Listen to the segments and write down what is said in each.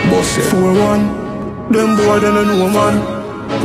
Boss it. 4-1, them boy they don't know man.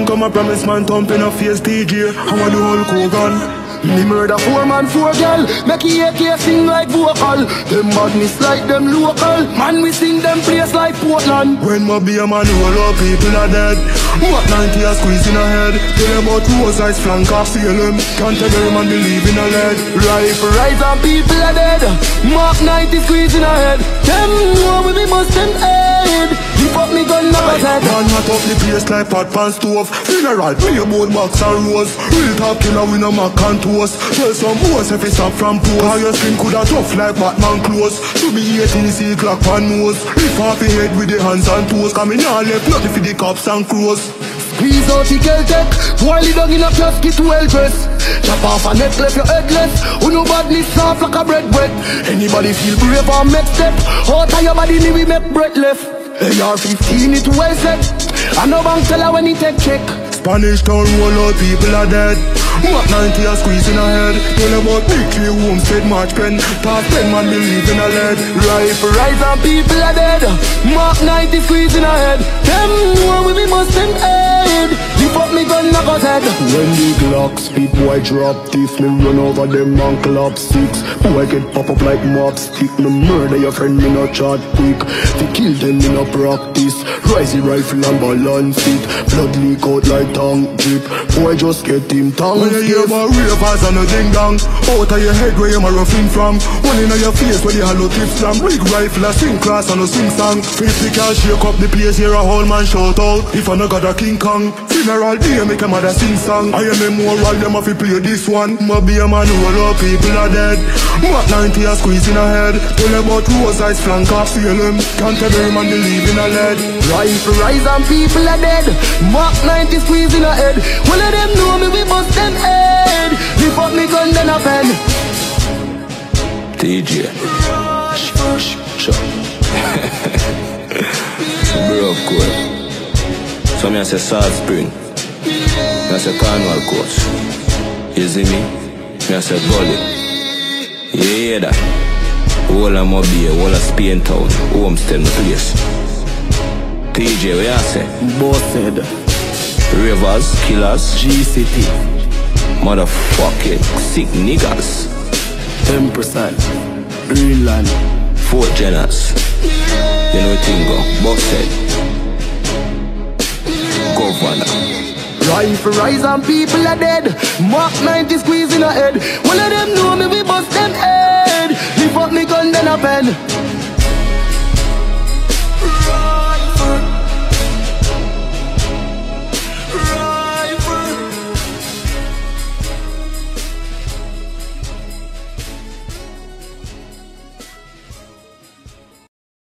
Come a promise man thumping a face Teejay. I want the whole Govana. Me murder 4 man 4 girl. Make AK sing like vocal. Them badness like them local. Man we sing them place like Portland. When my be a man roll up people are dead. What 90 a squeeze in a head. Tell them about rose eyes flank off seal them. Can't tell them man believe in a lead. Rifle rise and people are dead. Mark 90 squeeze in a head. Them know we must them head. Keep up me gun now head. Man hot up the place like pot pan stove. Funeral we about box and rose. Real top killer we no mac and toast. Tell some boys if it's up from pose. How your skin coulda tough like Batman clothes. To be 18 see clock pan nose. Lift off your head with the hands and toes. Cause me nah left nothing for the cops and crows. Squeeze out the Celtic. Boil it down in a casket well dressed. Chop off a neck left your headless. Who no badness soft like a bread bread. Anybody feel brave or make step. Out of your body me we make breath left. AR-15 it well set. I no bank teller when he take check. Spanish town roll out people are dead. What 90 a squeeze in a head. Tell about big clear homestead march pen. Top 10 man believe in a lead. Rifle rise and people are dead. Mark 90 squeeze in a head. Them know we must them head. Lift up me gun knock us head. When the Glock speak boy drop this. Me run over them and clap 6. Boy get pop up like mob stick. Me murder your friend me no chat quick. To kill them me no practice. Rise the rifle and balance it. Blood leak out like tongue drip. Boy just get him tongue. When you hear about ravers and a ding dong. Out of your head where you a roughing from. One in your face where the hollow tip slam. Big rifle a sing class and a sing song. 50 can shake up the place here a whole man shout out. If I no got a King Kong. Funeral day make a mother sing song. I am a moral them if you play this one. Ma be a man roll up people are dead. What 90 a squeeze in a head. Tell about rose eyes flank off seal them. Can't tell them man believe in a lead. Rifle rise and people are dead. Mark 90 squeeze in a head. Well let them know me we bust them head. Lift up me gun then a pen. Teejay. Broke cool. So me I say Salt Spring. Me I say Carnival Coast. You see me? Me I say Gully. You hear that? Whole of Mobile, whole of Spain Town, Homestead my place. Teejay, what you say? Bossed. Rivers, killers, G-City. motherfucking sick niggas. 10%. Greenland. Fort Jenners. You know what thing go? Bossed. Govana. Rifle rise and people are dead. Mark 90 squeeze in a head. Well let them know me we bust them head. Lift up me gun then a pen.